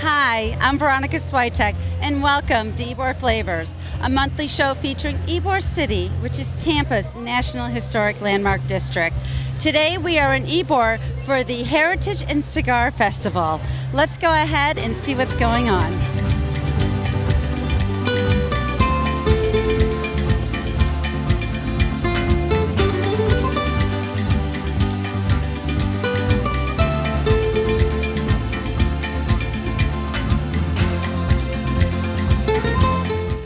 Hi, I'm Veronica Switek, and welcome to Ybor Flavors, a monthly show featuring Ybor City, which is Tampa's National Historic Landmark District. Today we are in Ybor for the Heritage and Cigar Festival. Let's go ahead and see what's going on.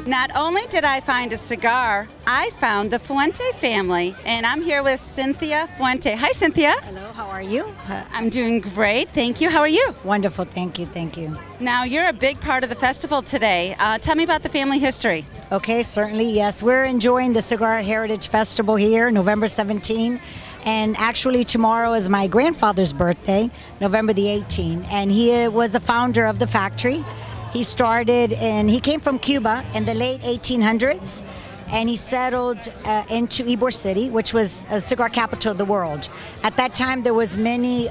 Not only did I find a cigar, I found the Fuente family, and I'm here with Cynthia Fuente. Hi, Cynthia. Hello, how are you? I'm doing great, thank you. How are you? Wonderful, thank you, thank you. Now, you're a big part of the festival today. Tell me about the family history. Okay, certainly, yes. We're enjoying the Cigar Heritage Festival here, November 17. And actually, tomorrow is my grandfather's birthday, November the 18th. And he was the founder of the factory. He started, and he came from Cuba in the late 1800s, and he settled into Ybor City, which was a cigar capital of the world. At that time, there was many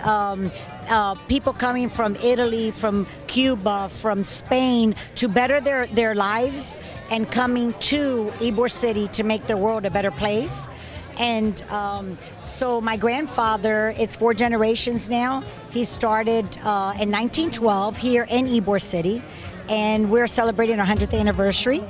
people coming from Italy, from Cuba, from Spain to better their lives, and coming to Ybor City to make the world a better place. And so my grandfather, it's 4 generations now. He started in 1912 here in Ybor City, and we're celebrating our 100th anniversary.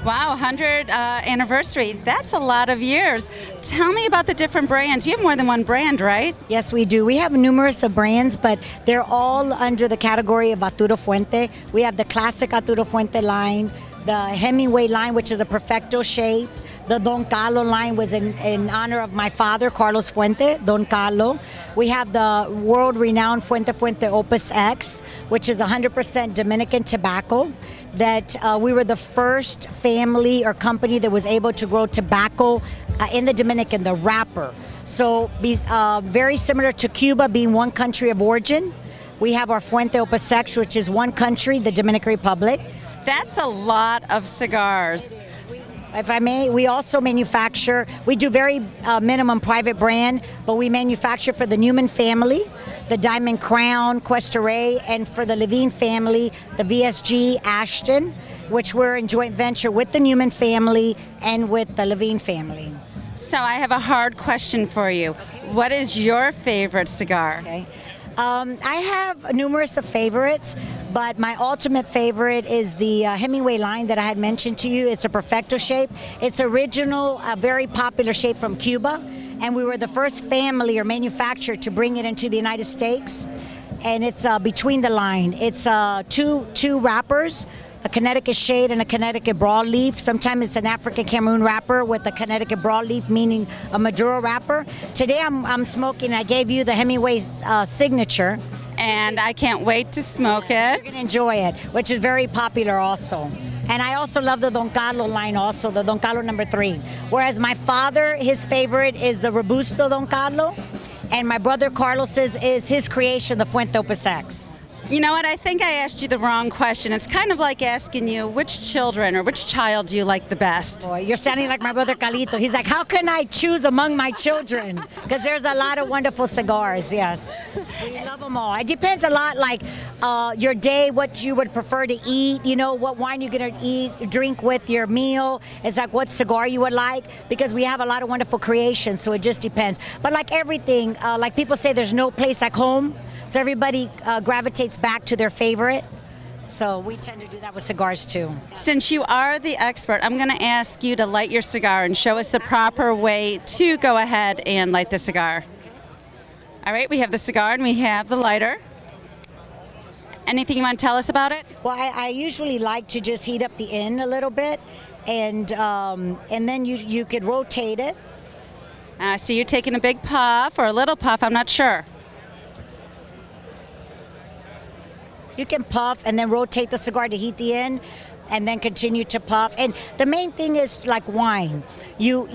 Wow, 100th anniversary. That's a lot of years. Tell me about the different brands. You have more than one brand, right? Yes, we do. We have numerous of brands, but they're all under the category of Arturo Fuente. We have the classic Arturo Fuente line, the Hemingway line, which is a perfecto shape. The Don Carlo line was in honor of my father, Carlos Fuente, Don Carlo. We have the world-renowned Fuente Opus X, which is 100% Dominican tobacco. That we were the first family or company that was able to grow tobacco in the Dominican, the wrapper. So very similar to Cuba being one country of origin. We have our Fuente Opus X, which is one country, the Dominican Republic. That's a lot of cigars. If I may, we also manufacture, we do very minimum private brand, but we manufacture for the Newman family, the Diamond Crown, Cuesta Rey, and for the Levine family, the VSG Ashton, which we're in joint venture with the Newman family and with the Levine family. So I have a hard question for you. What is your favorite cigar? Okay. I have numerous of favorites, but my ultimate favorite is the Hemingway line that I had mentioned to you. It's a perfecto shape. It's original, a very popular shape from Cuba, and we were the first family or manufacturer to bring it into the United States. And it's between the line. It's two wrappers, a Connecticut shade and a Connecticut broadleaf. Sometimes it's an African Cameroon wrapper with a Connecticut broadleaf, meaning a Maduro wrapper. Today I'm smoking, I gave you the Hemingway's signature. And I can't wait to smoke it. You're going to enjoy it, which is very popular also. And I also love the Don Carlo line also, the Don Carlo number 3. Whereas my father, his favorite is the Robusto Don Carlo, and my brother Carlos's is his creation, the Fuente Opus X. You know what, I think I asked you the wrong question. It's kind of like asking you which children or which child do you like the best? Boy, you're sounding like my brother Calito. He's like, how can I choose among my children? Because there's a lot of wonderful cigars, yes. We love them all. It depends a lot, like your day, what you would prefer to eat, you know, what wine you're going to drink with your meal. It's like what cigar you would like, because we have a lot of wonderful creations, so it just depends. But like everything, like people say there's no place like home. So everybody gravitates back to their favorite. So we tend to do that with cigars too. Since you are the expert, I'm going to ask you to light your cigar and show us the proper way to go ahead and light the cigar. All right, we have the cigar and we have the lighter. Anything you want to tell us about it? Well, I usually like to just heat up the end a little bit, and then you could rotate it. So you're taking a big puff or a little puff, I'm not sure. You can puff and then rotate the cigar to heat the end, and then continue to puff. And the main thing is like wine. You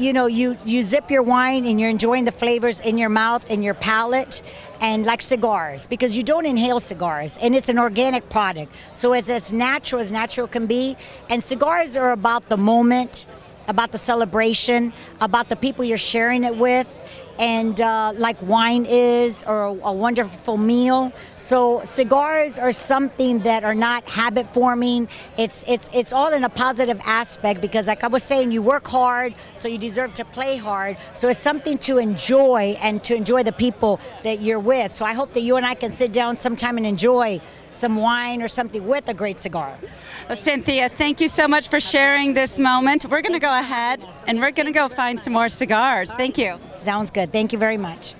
zip your wine and you're enjoying the flavors in your mouth and your palate, and like cigars, because you don't inhale cigars, and it's an organic product. So it's as natural can be. And cigars are about the moment, about the celebration, about the people you're sharing it with. and like wine is, or a wonderful meal. So cigars are something that are not habit forming. It's all in a positive aspect, because like I was saying, you work hard, so you deserve to play hard. So it's something to enjoy, and to enjoy the people that you're with. So I hope that you and I can sit down sometime and enjoy some wine or something with a great cigar. Well, Cynthia, thank you so much for sharing this moment. We're going to go ahead and we're going to go find some more cigars. Thank you. Sounds good. Thank you very much.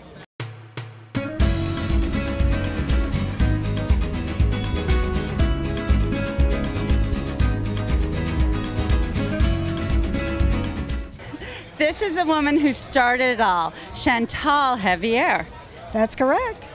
This is a woman who started it all, Chantal Javier. That's correct.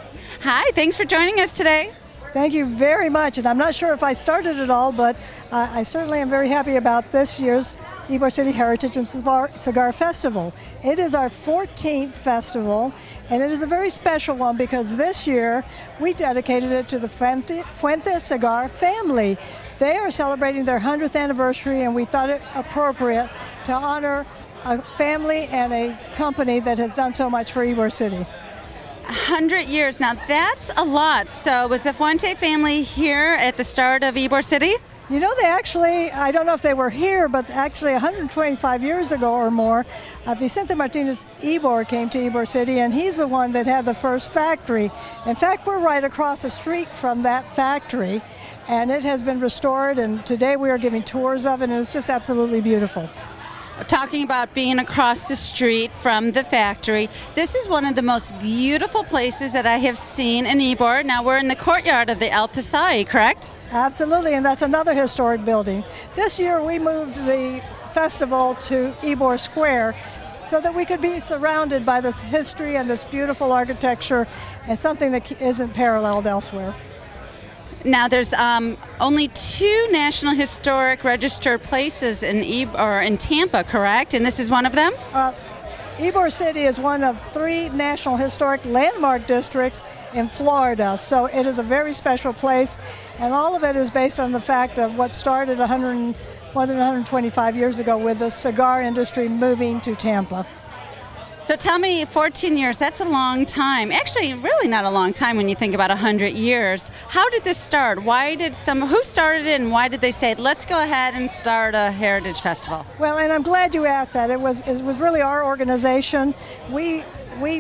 Hi, thanks for joining us today. Thank you very much. And I'm not sure if I started it all, but I certainly am very happy about this year's Ybor City Heritage and Cigar Festival. It is our 14th festival, and it is a very special one because this year we dedicated it to the Fuente Cigar family. They are celebrating their 100th anniversary, and we thought it appropriate to honor a family and a company that has done so much for Ybor City. 100 years. Now that's a lot. So was the Fuente family here at the start of Ybor City? You know, they actually, I don't know if they were here, but actually 125 years ago or more, Vicente Martinez Ybor came to Ybor City, and he's the one that had the first factory. In fact, we're right across the street from that factory, and it has been restored, and today we are giving tours of it, and it's just absolutely beautiful. Talking about being across the street from the factory, this is one of the most beautiful places that I have seen in Ybor. Now we're in the courtyard of the El Pasai, correct? Absolutely, and that's another historic building. This year we moved the festival to Ybor Square so that we could be surrounded by this history and this beautiful architecture, and something that isn't paralleled elsewhere. Now there's only 2 National Historic Register places in Tampa, correct? And this is one of them? Ybor City is one of 3 National Historic Landmark Districts in Florida, so it is a very special place, and all of it is based on the fact of what started more than 125 years ago with the cigar industry moving to Tampa. So tell me, 14 years, that's a long time. Actually, really not a long time when you think about 100 years. How did this start? Who started it, and why did they say, let's go ahead and start a heritage festival? Well, and I'm glad you asked that. It was really our organization. We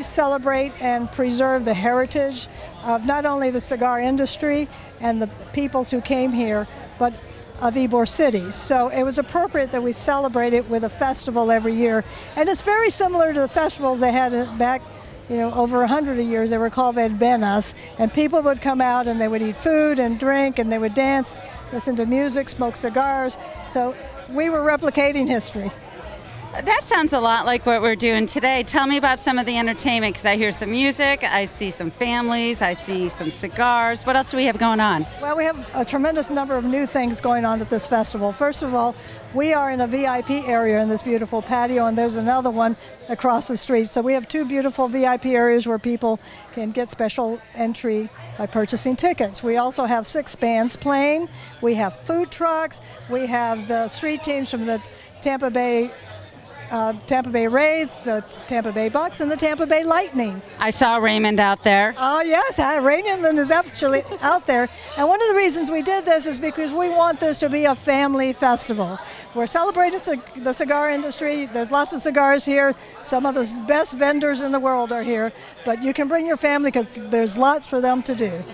celebrate and preserve the heritage of not only the cigar industry and the peoples who came here, but of Ybor City. So it was appropriate that we celebrate it with a festival every year. And it's very similar to the festivals they had back, over 100 years. They were called Verbenas, and people would come out and they would eat food and drink, and they would dance, listen to music, smoke cigars. So we were replicating history. That sounds a lot like what we're doing today. Tell me about some of the entertainment, because I hear some music, I see some families, I see some cigars. What else do we have going on? Well, we have a tremendous number of new things going on at this festival. First of all, we are in a VIP area in this beautiful patio, and there's another one across the street. So we have 2 beautiful VIP areas where people can get special entry by purchasing tickets. We also have 6 bands playing. We have food trucks. We have the street teams from the Tampa Bay Rays, the Tampa Bay Bucks, and the Tampa Bay Lightning. I saw Raymond out there. Oh yes, Raymond is actually out there. And one of the reasons we did this is because we want this to be a family festival. We're celebrating the cigar industry. There's lots of cigars here. Some of the best vendors in the world are here. But you can bring your family because there's lots for them to do.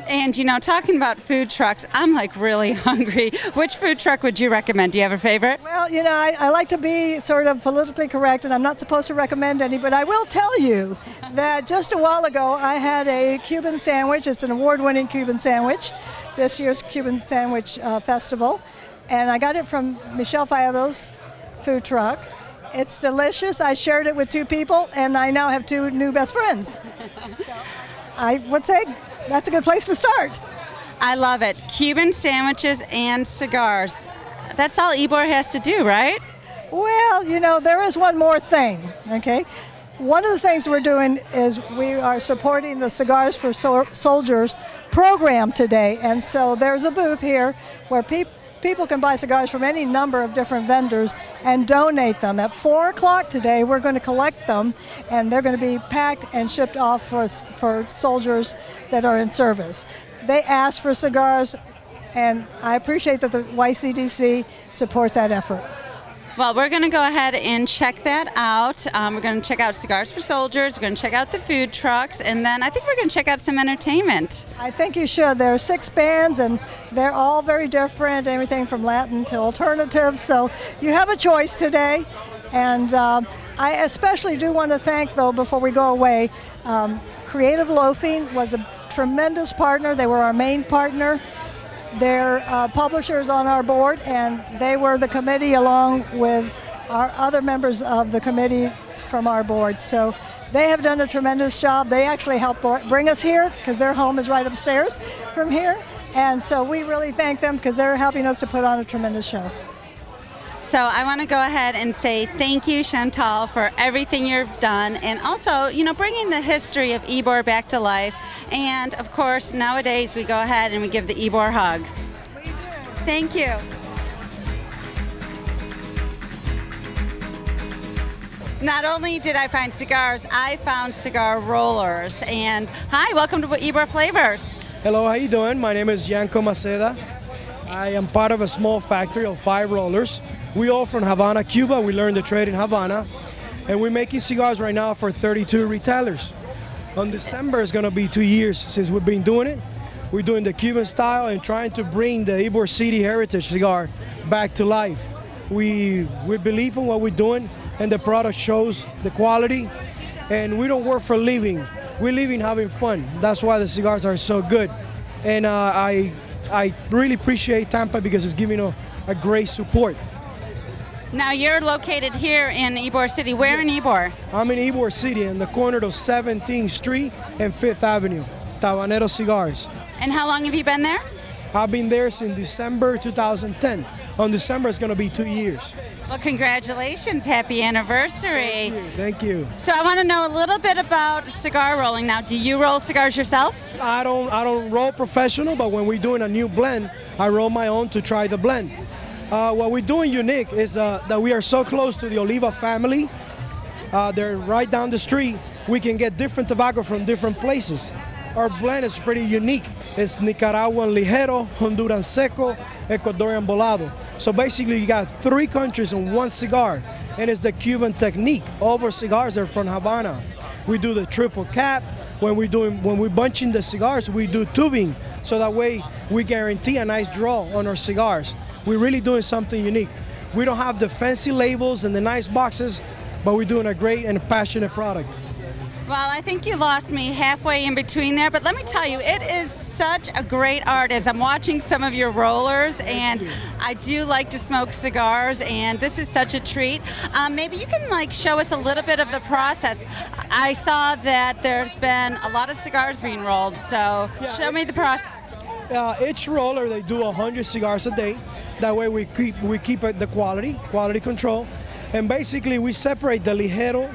And, talking about food trucks, I'm like really hungry. Which food truck would you recommend? Do you have a favorite? Well, I like to be sort of politically correct, and I'm not supposed to recommend any, but I will tell you that just a while ago I had a Cuban sandwich. It's an award-winning Cuban sandwich, this year's Cuban Sandwich Festival, and I got it from Michelle Fallado's food truck. It's delicious. I shared it with 2 people, and I now have 2 new best friends. So I would say that's a good place to start. I love it. Cuban sandwiches and cigars. That's all Ybor has to do, right? Well, there is one more thing, okay? One of the things we're doing is we are supporting the Cigars for Soldiers program today. And so there's a booth here where people can buy cigars from any number of different vendors and donate them. At 4 o'clock today, we're going to collect them, and they're going to be packed and shipped off for soldiers that are in service. They ask for cigars, and I appreciate that the YCDC supports that effort. Well, we're going to go ahead and check that out. We're going to check out Cigars for Soldiers. We're going to check out the food trucks, and then I think we're going to check out some entertainment. I think you should. There are 6 bands, and they're all very different, everything from Latin to alternative. So you have a choice today. And I especially do want to thank, though, before we go away, Creative Loafing was a tremendous partner. They were our main partner. They're publishers on our board, and they were the committee along with our other members of the committee from our board. So they have done a tremendous job. They actually helped bring us here because their home is right upstairs from here. And so we really thank them because they're helping us to put on a tremendous show. So I want to go ahead and say thank you, Chantal, for everything you've done, and also, bringing the history of Ybor back to life. And of course, nowadays we go ahead and we give the Ybor hug. We do. Thank you. Not only did I find cigars, I found cigar rollers. And hi, welcome to Ybor Flavors. Hello, how you doing? My name is Yanko Maceda. I am part of a small factory of 5 rollers. We all from Havana, Cuba. We learned the trade in Havana. And we're making cigars right now for 32 retailers. On December is going to be 2 years since we've been doing it. We're doing the Cuban style and trying to bring the Ybor City heritage cigar back to life. We believe in what we're doing, and the product shows the quality. And we don't work for a living. We're living having fun. That's why the cigars are so good. And I really appreciate Tampa because it's giving a great support. Now you're located here in Ybor City. Where in Ybor? I'm in Ybor City, in the corner of 17th Street and 5th Avenue, Tabanero Cigars. And how long have you been there? I've been there since December 2010. On December, it's going to be 2 years. Well, congratulations. Happy anniversary. Thank you. Thank you. So I want to know a little bit about cigar rolling. Now, do you roll cigars yourself? I don't roll professional, but when we're doing a new blend, I roll my own to try the blend. What we're doing unique is that we are so close to the Oliva family. They're right down the street. We can get different tobacco from different places. Our blend is pretty unique. It's Nicaraguan Ligero, Honduran Seco, Ecuadorian Bolado. So basically you got 3 countries in one cigar, and it's the Cuban technique. All of our cigars are from Havana. We do the triple cap. When we're bunching the cigars, we do tubing, so that way we guarantee a nice draw on our cigars. We're really doing something unique. We don't have the fancy labels and the nice boxes, but we're doing a great and passionate product. Well, I think you lost me halfway in between there, but let me tell you, it is such a great art as I'm watching some of your rollers, and I do like to smoke cigars, and this is such a treat. Maybe you can show us a little bit of the process. I saw that there's been a lot of cigars being rolled, so show me the process. Each roller, they do 100 cigars a day. That way we keep the quality control. And basically we separate the ligero,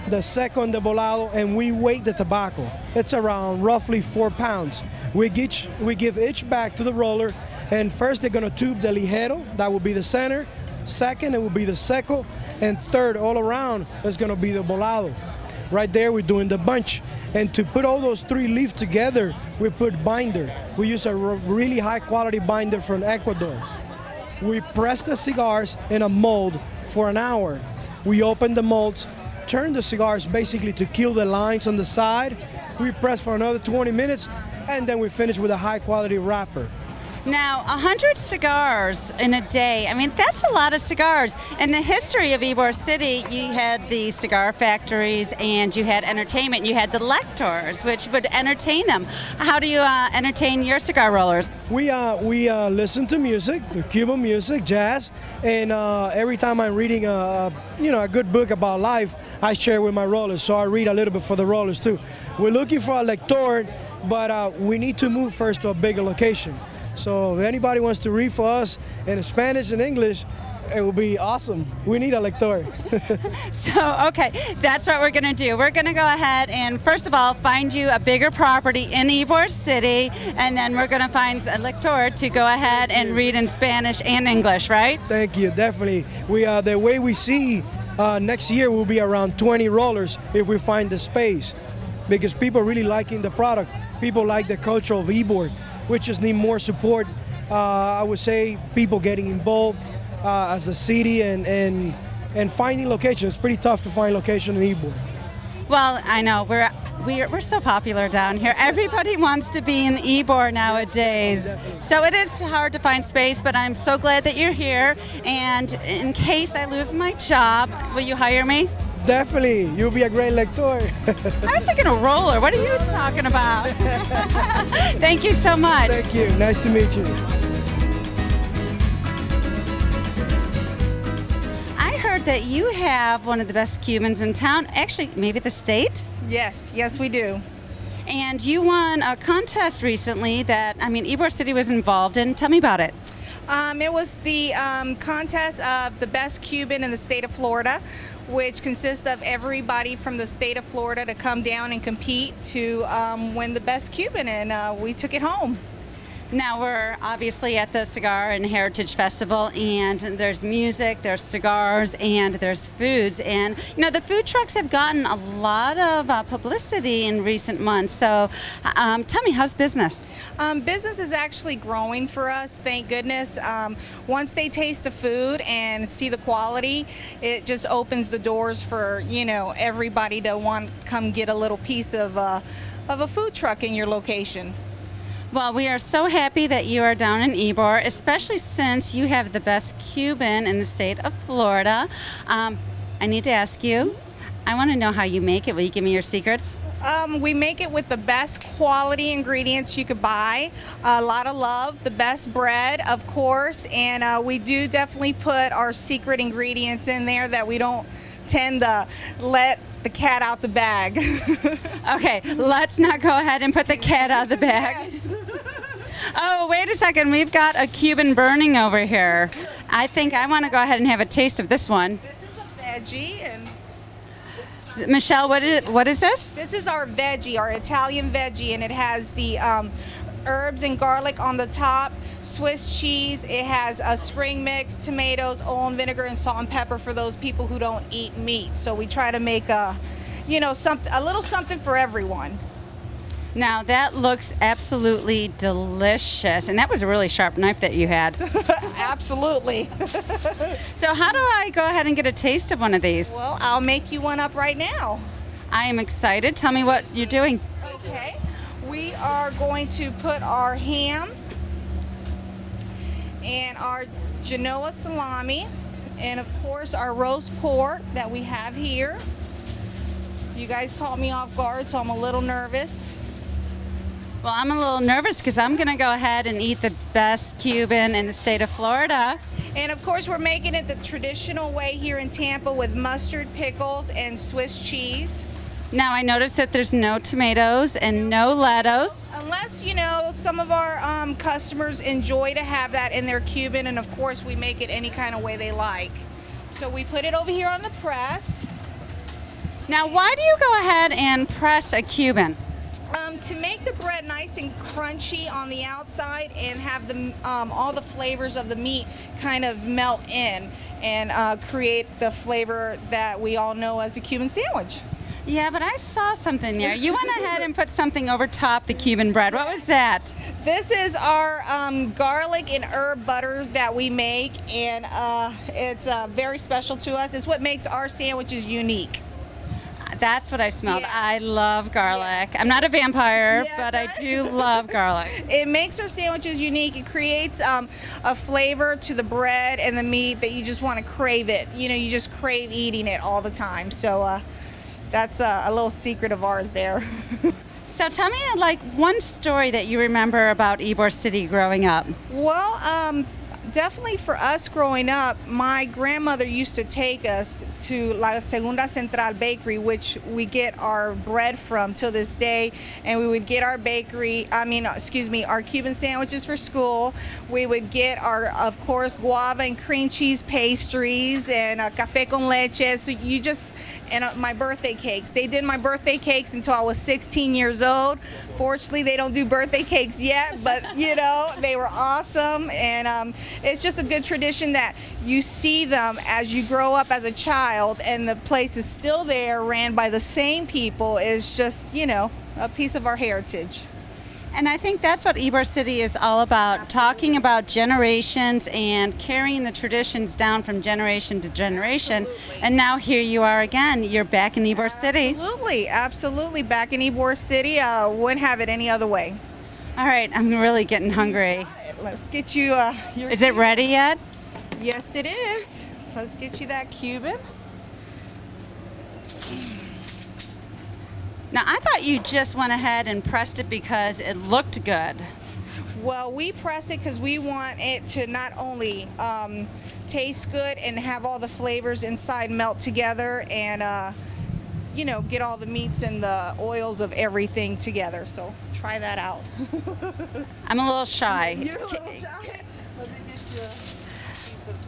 the seco, and the volado, and we weight the tobacco. It's around roughly 4 pounds. We give each bag to the roller, and first they're gonna tube the ligero, that will be the center. Second, it will be the seco, and third, all around, is gonna be the volado. Right there, we're doing the bunch. And to put all those 3 leaves together, we put binder. We use a really high quality binder from Ecuador. We press the cigars in a mold for an hour. We open the molds, turn the cigars basically to kill the lines on the side. We press for another 20 minutes, and then we finish with a high quality wrapper. Now, 100 cigars in a day, I mean, that's a lot of cigars. In the history of Ybor City, you had the cigar factories and you had entertainment. You had the lectors, which would entertain them. How do you entertain your cigar rollers? We listen to music, Cuban music, jazz, and every time I'm reading a good book about life, I share with my rollers, so I read a little bit for the rollers too. We're looking for a lector, but we need to move first to a bigger location. So if anybody wants to read for us in Spanish and English, It will be awesome. We need a lector. So, okay, that's what we're going to do. We're going to go ahead and, first of all, find you a bigger property in Ybor City, and then we're going to find a lector to go ahead and read in Spanish and English, right? Thank you, definitely. The way we see next year will be around 20 rollers if we find the space, because people really liking the product. People like the culture of Ybor. We just need more support. I would say people getting involved as a city and finding locations. It's pretty tough to find location in Ybor. Well, I know we're so popular down here. Everybody wants to be in Ybor nowadays. So it is hard to find space, but I'm so glad that you're here. And in case I lose my job, will you hire me? Definitely, you'll be a great lector. I was thinking a roller. What are you talking about? Thank you so much. Thank you. Nice to meet you. I heard that you have one of the best Cubans in town. Actually, maybe the state? Yes, we do. And you won a contest recently that, Ybor City was involved in. Tell me about it. It was the contest of the best Cuban in the state of Florida, which consists of everybody from the state of Florida to come down and compete to win the best Cuban, and we took it home. Now we're obviously at the Cigar and Heritage Festival, and there's music, there's cigars, and there's foods. And the food trucks have gotten a lot of publicity in recent months. So tell me, how's business? Business is actually growing for us, thank goodness. Once they taste the food and see the quality, it just opens the doors for everybody to want to come get a little piece of a food truck in your location. Well, we are so happy that you are down in Ybor, especially since you have the best Cuban in the state of Florida. I need to ask you, I want to know how you make it. Will you give me your secrets? We make it with the best quality ingredients you could buy, a lot of love, the best bread, of course, and we do definitely put our secret ingredients in there that we don't tend to let the cat out the bag. Okay, let's not go ahead and put the cat out of the bag. Yes. Oh, wait a second. We've got a Cuban burning over here. I think I want to go ahead and have a taste of this one. This is a veggie, and Michelle, what is this? this is our veggie, our Italian veggie, and it has the herbs and garlic on the top, Swiss cheese. It has a spring mix, tomatoes, oil and vinegar, and salt and pepper for those people who don't eat meat. So we try to make a little something for everyone. Now that looks absolutely delicious, and that was a really sharp knife that you had. Absolutely. So how do I go ahead and get a taste of one of these? Well, I'll make you one up right now. I am excited. Tell me what you're doing. Okay. We are going to put our ham and our Genoa salami, and of course our roast pork that we have here. You guys caught me off guard, so I'm a little nervous. Well, I'm a little nervous because I'm going to go ahead and eat the best Cuban in the state of Florida. And of course we're making it the traditional way here in Tampa with mustard, pickles, and Swiss cheese. Now I noticed that there's no tomatoes and no lettuce. Unless, some of our customers enjoy to have that in their Cuban, and of course we make it any kind of way they like. So we put it over here on the press. Now why do you go ahead and press a Cuban? To make the bread nice and crunchy on the outside and have all the flavors of the meat kind of melt in and create the flavor that we all know as a Cuban sandwich. Yeah, but I saw something there. You went ahead and put something over top the Cuban bread. What was that? This is our garlic and herb butter that we make, and it's very special to us. It's what makes our sandwiches unique. That's what I smelled. Yes. I love garlic. Yes. I'm not a vampire, Yes, but I do love garlic. It makes our sandwiches unique. It creates a flavor to the bread and the meat that you just want to crave it. You just crave eating it all the time. So that's a little secret of ours there. So tell me, one story that you remember about Ybor City growing up. Well, Definitely for us growing up, my grandmother used to take us to La Segunda Central Bakery, which we get our bread from till this day, and we would get our our Cuban sandwiches for school. We would get our, of course, guava and cream cheese pastries and café con leche. So my birthday cakes. They did my birthday cakes until I was 16 years old. Fortunately, they don't do birthday cakes yet, but they were awesome, and it's just a good tradition that you see them as you grow up as a child, and the place is still there, ran by the same people. Is just, a piece of our heritage. And I think that's what Ybor City is all about, talking about generations and carrying the traditions down from generation to generation. Absolutely. And now here you are again. You're back in Ybor City. Absolutely back in Ybor City. Wouldn't have it any other way. All right, I'm really getting hungry. Let's get you your Is it ready yet? Yes, it is. Let's get you that Cuban. Now, I thought you just went ahead and pressed it because it looked good. Well, we press it because we want it to not only taste good and have all the flavors inside melt together and, get all the meats and the oils of everything together. So try that out. I'm a little shy. You're a little shy? Let me get you a piece of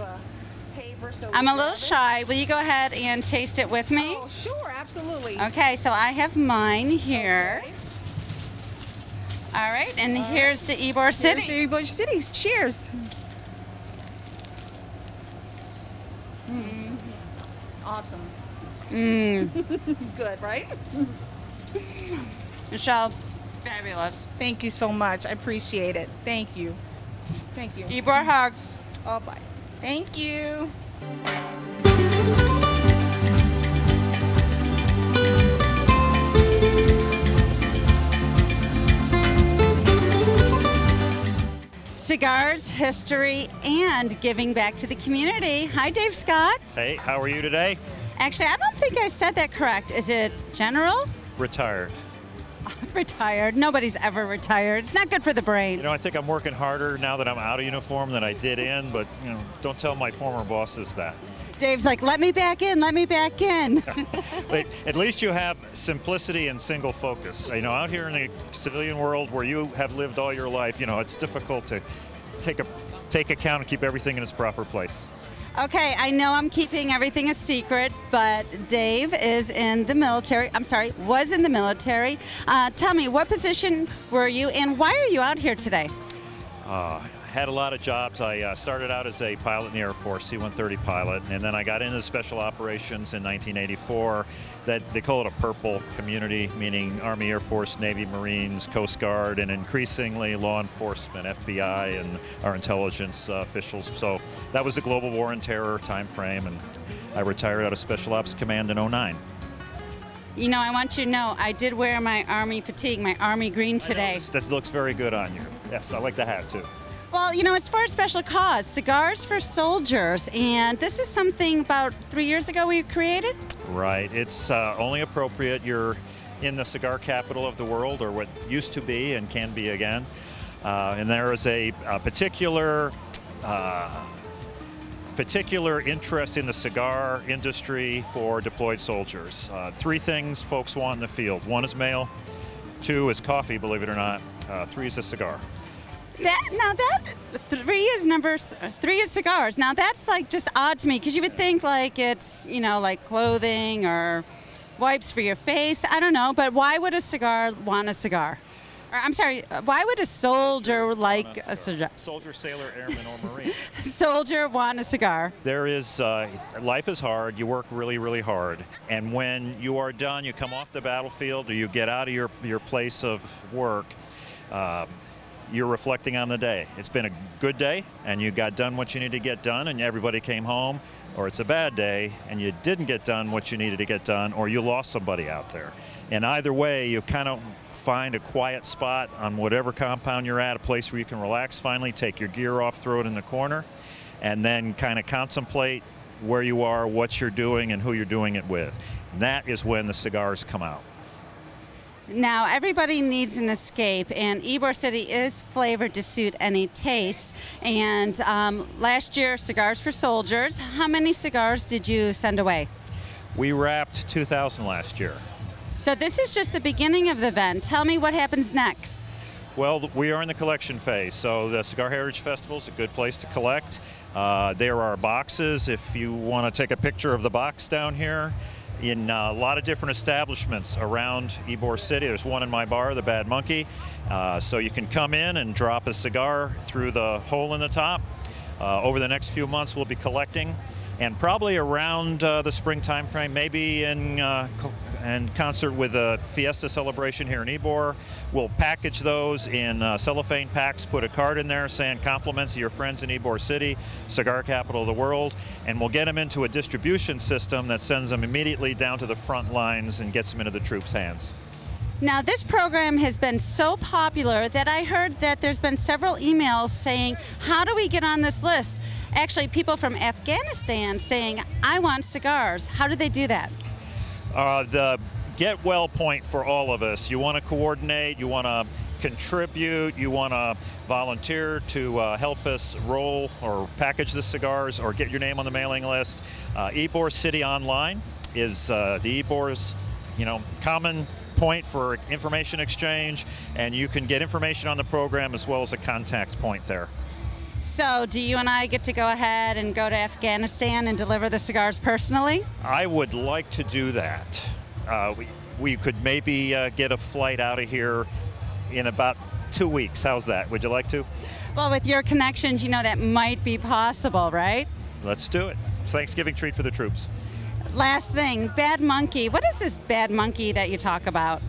paper. I'm a little shy. Will you go ahead and taste it with me? Oh, sure, absolutely. Okay, so I have mine here. Okay. All right, and here's to Ybor City. Here's to Ybor City. Cheers. Awesome. Good, right? Michelle, fabulous. Thank you so much. I appreciate it. Thank you. Thank you. Ybor hug. Oh, bye. Thank you. Cigars, history, and giving back to the community. Hi, Dave Scott. Hey, how are you today? Actually, I don't think I said that correct. Is it general? Retired. Retired. Nobody's ever retired. It's not good for the brain. I think I'm working harder now that I'm out of uniform than I did in, but, don't tell my former bosses that. Dave's like, let me back in, let me back in. But at least you have simplicity and single focus. Out here in the civilian world where you have lived all your life, it's difficult to take account and keep everything in its proper place. Okay, I know I'm keeping everything a secret, but Dave is in the military. I'm sorry, was in the military. Tell me, what position were you and why are you out here today? Had a lot of jobs. I started out as a pilot in the Air Force, C-130 pilot, and then I got into special operations in 1984. That they call it a purple community, meaning Army, Air Force, Navy, Marines, Coast Guard, and increasingly law enforcement, FBI, and our intelligence officials. So that was the global war on terror time frame, and I retired out of Special Ops Command in 2009. I want you to know, I did wear my Army fatigue, my Army green today. That looks very good on you. Yes, I like the hat too. Well, it's for a special cause, Cigars for Soldiers, and this is something about 3 years ago we created? Right. It's only appropriate. You're in the cigar capital of the world, or what used to be and can be again. And there is a particular interest in the cigar industry for deployed soldiers. 3 things folks want in the field. 1 is mail, 2 is coffee, believe it or not, 3 is a cigar. 3 is cigars. Now that's just odd to me because you would think it's like clothing or wipes for your face. I don't know, but why would a cigar want a cigar? Or I'm sorry, why would a soldier like a cigar? Soldier, sailor, airman, or marine. Soldier want a cigar. There is life is hard. You work really, really hard, and when you are done, you come off the battlefield or you get out of your place of work. You're reflecting on the day. It's been a good day and you got done what you needed to get done and everybody came home, or it's a bad day and you didn't get done what you needed to get done, or you lost somebody out there. And either way, you kind of find a quiet spot on whatever compound you're at, a place where you can relax finally, take your gear off, throw it in the corner, and then kind of contemplate where you are, what you're doing, and who you're doing it with. And that is when the cigars come out. Now, everybody needs an escape, and Ybor City is flavored to suit any taste. And last year, Cigars for Soldiers. How many cigars did you send away? We wrapped 2,000 last year. So this is just the beginning of the event. Tell me what happens next. Well, we are in the collection phase, so the Cigar Heritage Festival is a good place to collect. There are boxes if you want to take a picture of the box down here. In a lot of different establishments around Ybor City. There's one in my bar, the Bad Monkey. So you can come in and drop a cigar through the hole in the top. Over the next few months, we'll be collecting. And probably around the spring time frame, maybe in concert with a Fiesta celebration here in Ybor, we'll package those in cellophane packs, put a card in there saying compliments of your friends in Ybor City, cigar capital of the world, and we'll get them into a distribution system that sends them immediately down to the front lines and gets them into the troops' hands. Now, this program has been so popular that I heard that there's been several emails saying, how do we get on this list? Actually, people from Afghanistan saying, I want cigars. How do they do that? The get well point for all of us. You want to coordinate, you want to contribute, you want to volunteer to help us roll or package the cigars or get your name on the mailing list. Ybor City Online is the Ybor's, common point for information exchange, and you can get information on the program as well as a contact point there. So do you and I get to go ahead and go to Afghanistan and deliver the cigars personally? I would like to do that. We could maybe get a flight out of here in about 2 weeks. How's that? Would you like to? Well, with your connections, that might be possible, right? Let's do it. Thanksgiving treat for the troops. Last thing, Bad Monkey. What is this Bad Monkey that you talk about?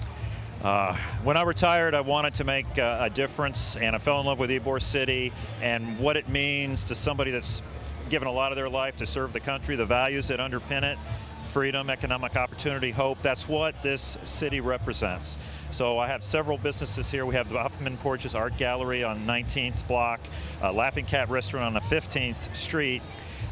When I retired, I wanted to make a difference, and I fell in love with Ybor City and what it means to somebody that's given a lot of their life to serve the country, the values that underpin it, freedom, economic opportunity, hope. That's what this city represents. So I have several businesses here. We have the Huffman Porches Art Gallery on 19th block, Laughing Cat Restaurant on the 15th Street,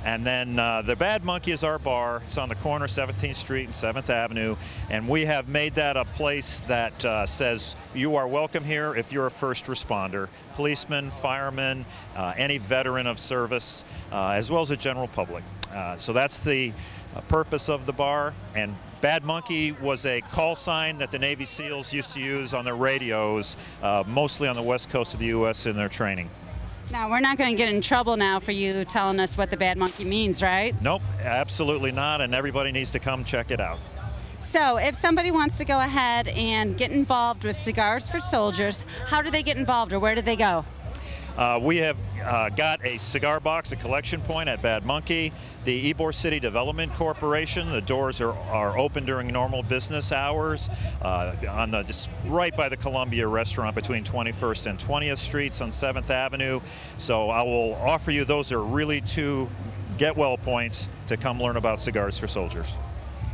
and then the Bad Monkey is our bar. It's on the corner, 17th Street and 7th Avenue. And we have made that a place that says you are welcome here if you're a first responder, policeman, fireman, any veteran of service, as well as the general public. So that's the purpose of the bar. And Bad Monkey was a call sign that the Navy SEALs used to use on their radios, mostly on the west coast of the U.S. in their training. Now, we're not going to get in trouble now for you telling us what the Bad Monkey means, right? Nope, absolutely not, and everybody needs to come check it out. So, if somebody wants to go ahead and get involved with Cigars for Soldiers, how do they get involved or where do they go? We have got a cigar box, a collection point at Bad Monkey. The Ybor City Development Corporation, the doors are open during normal business hours just right by the Columbia restaurant between 21st and 20th Streets on 7th Avenue. So I will offer you, those are really two get well points to come learn about Cigars for Soldiers.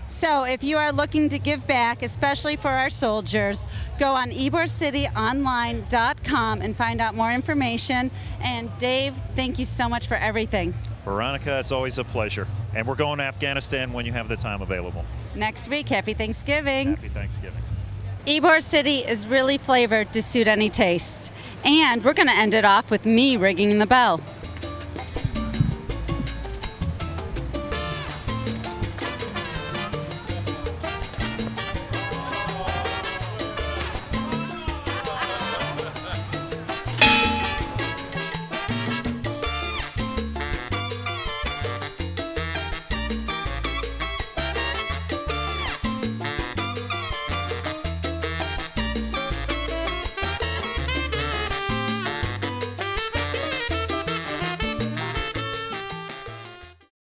So if you are looking to give back, especially for our soldiers, go on YborCityOnline.com and find out more information. And Dave, thank you so much for everything. Veronica, it's always a pleasure. And we're going to Afghanistan when you have the time available. Next week. Happy Thanksgiving. Happy Thanksgiving. Ybor City is really flavored to suit any taste. And we're going to end it off with me ringing the bell.